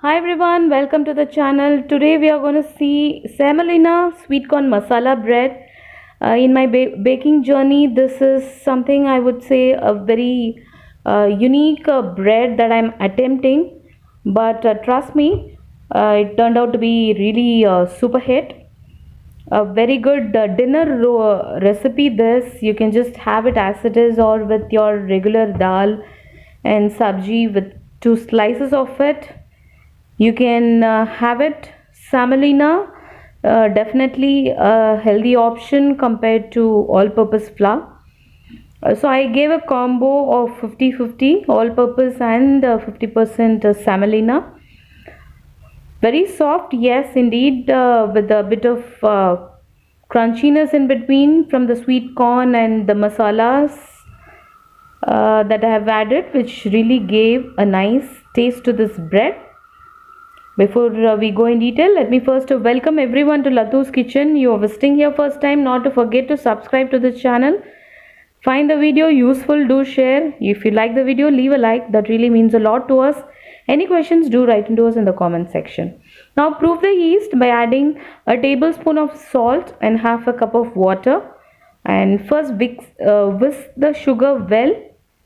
Hi everyone, welcome to the channel. Today we are going to see semolina sweet corn masala bread. In my baking journey, this is something I would say a very unique bread that I'm attempting. But trust me, it turned out to be really super hit. A very good dinner recipe. This you can just have it as it is, or with your regular dal and sabji with two slices of it. You can have it semolina, definitely a healthy option compared to all-purpose flour. So I gave a combo of 50-50 all-purpose and 50% semolina. Very soft, yes, indeed, with a bit of crunchiness in between from the sweet corn and the masalas that I have added, which really gave a nice taste to this bread. Before we go in detail, let me first welcome everyone to Latu's Kitchen. You are visiting here first time, not to forget to subscribe to this channel. Find the video useful, do share. If you like the video, leave a like. That really means a lot to us. Any questions, do write into us in the comment section. Now proof the yeast by adding a tablespoon of salt and half a cup of water. And first whisk the sugar well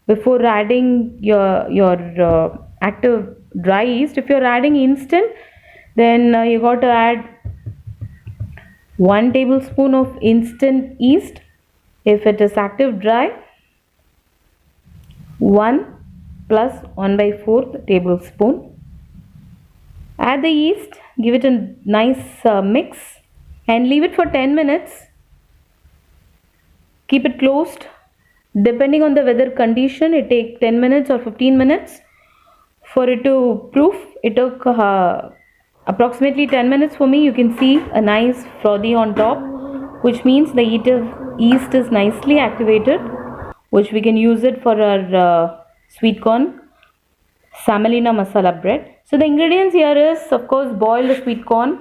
before adding your active dry yeast. If you're adding instant, then you got to add 1 tablespoon of instant yeast. If it is active dry, 1 plus 1/4 tablespoon. Add the yeast, give it a nice mix and leave it for 10 minutes. Keep it closed. Depending on the weather condition, it takes 10 minutes or 15 minutes for it to proof. It took approximately 10 minutes for me. You can see a nice frothy on top, which means the yeast is nicely activated, which we can use it for our sweet corn semolina masala bread. So the ingredients here is, of course, boiled sweet corn.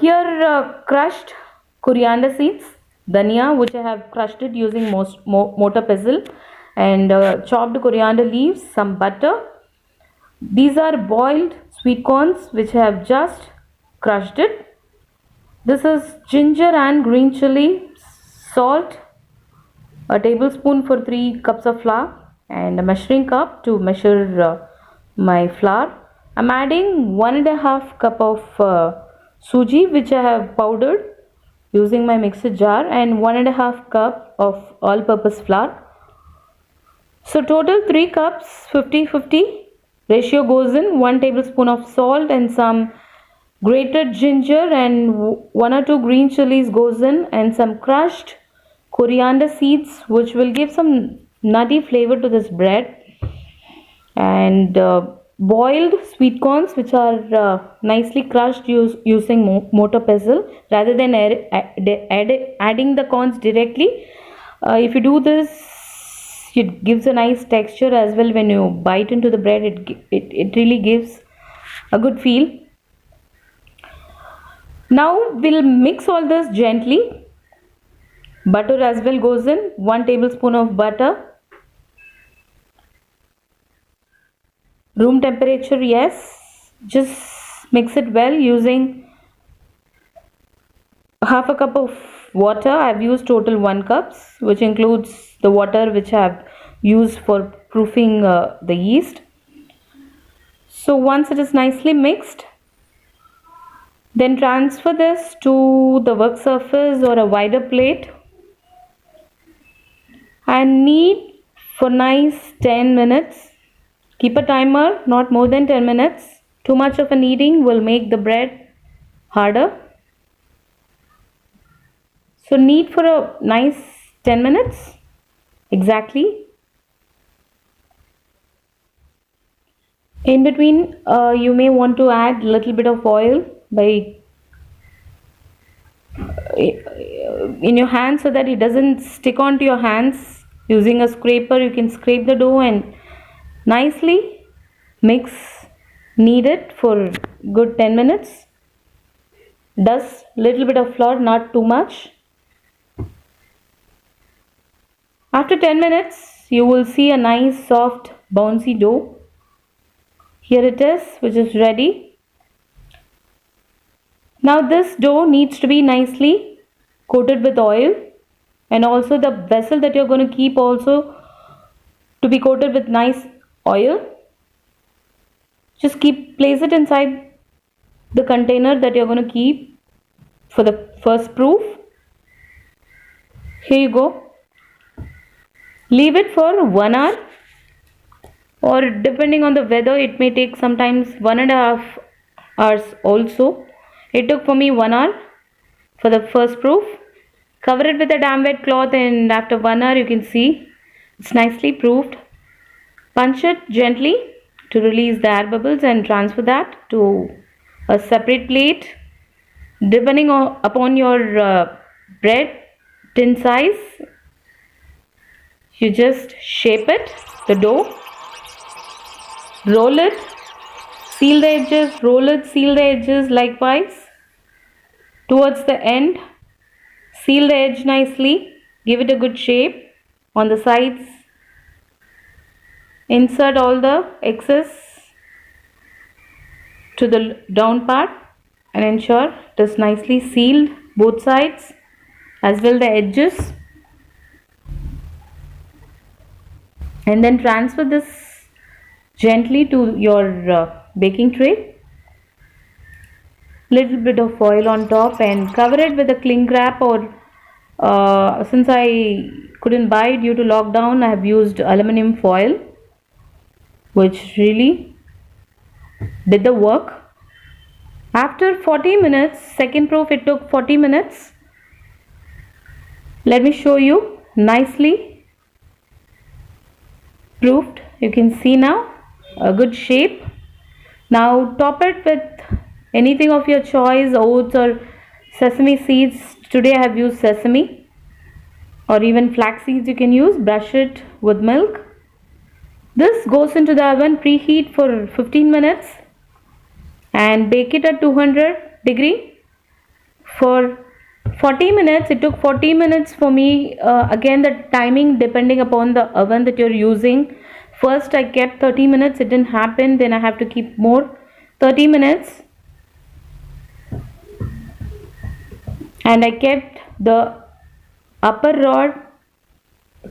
Here crushed coriander seeds, dhania, which I have crushed it using mortar pestle, and chopped coriander leaves, some butter. These are boiled sweet corns which I have just crushed it. This is ginger and green chili, salt, a tablespoon for 3 cups of flour, and a measuring cup to measure my flour. I'm adding 1.5 cup of suji which I have powdered using my mixer jar, and 1.5 cup of all-purpose flour. So total 3 cups, 50-50 ratio goes in. 1 tablespoon of salt and some grated ginger and 1 or 2 green chilies goes in, and some crushed coriander seeds, which will give some nutty flavor to this bread, and boiled sweet corns which are nicely crushed using mortar pestle rather than adding the corns directly. If you do this, it gives a nice texture as well. When you bite into the bread, it really gives a good feel. Now we'll mix all this gently. Butter as well goes in, 1 tablespoon of butter. Room temperature, yes. Just mix it well using half a cup of water. I've used total 1 cups, which includes the water which I've used for proofing the yeast. So once it is nicely mixed, then transfer this to the work surface or a wider plate and knead for nice 10 minutes. Keep a timer, not more than 10 minutes. Too much of a kneading will make the bread harder. So knead for a nice 10 minutes exactly. In between, you may want to add a little bit of oil by in your hands so that it doesn't stick onto your hands. Using a scraper, you can scrape the dough and nicely mix, knead it for good 10 minutes. Dust little bit of flour, not too much. After 10 minutes, you will see a nice soft bouncy dough. Here it is, which is ready. Now this dough needs to be nicely coated with oil, and also the vessel that you're going to keep also to be coated with nice oil. Just place it inside the container that you're going to keep for the first proof. Here you go. Leave it for 1 hour, or depending on the weather it may take sometimes 1.5 hours also. It took for me 1 hour for the first proof. Cover it with a damp wet cloth, and after 1 hour you can see it's nicely proofed. Punch it gently to release the air bubbles and transfer that to a separate plate. Depending upon your bread tin size, you just shape it, the dough, roll it, seal the edges, roll it, seal the edges likewise. Towards the end, seal the edge nicely, give it a good shape on the sides. Insert all the excess to the down part and ensure it is nicely sealed both sides as well the edges, and then transfer this gently to your baking tray. Little bit of oil on top and cover it with a cling wrap, or since I couldn't buy due to lockdown, I have used aluminum foil, which really did the work. After 40 minutes, second proof, it took 40 minutes. Let me show you, nicely proofed. You can see now a good shape. Now top it with anything of your choice, oats or sesame seeds. Today I have used sesame, or even flax seeds you can use. Brush it with milk. This goes into the oven, preheat for 15 minutes and bake it at 200 degree for 40 minutes. It took 40 minutes for me. Again, the timing depending upon the oven that you're using. First I kept 30 minutes, it didn't happen, then I have to keep more, 30 minutes, and I kept the upper rod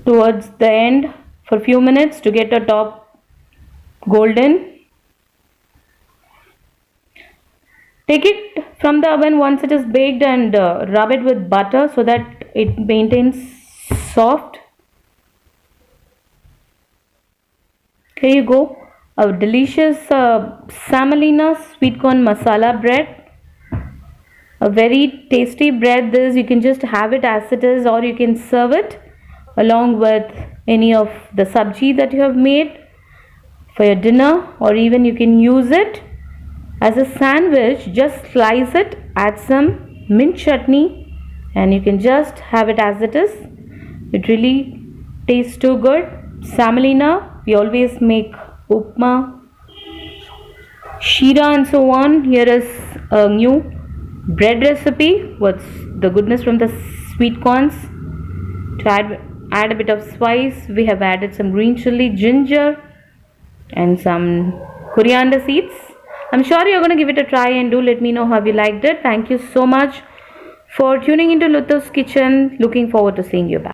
towards the end for a few minutes to get the top golden. Take it from the oven once it is baked and rub it with butter so that it maintains soft. Here you go, a delicious semolina sweet corn masala bread. A very tasty bread this. You can just have it as it is, or you can serve it along with any of the sabji that you have made for your dinner, or even you can use it as a sandwich. Just slice it, add some mint chutney, and you can just have it as it is. It really tastes too good. Semolina, we always make upma, sheera and so on. Here is a new bread recipe with the goodness from the sweet corns. To add a bit of spice, we have added some green chili, ginger and some coriander seeds. I'm sure you're going to give it a try, and do let me know how you liked it. Thank you so much for tuning into Lutu's Kitchen. Looking forward to seeing you back.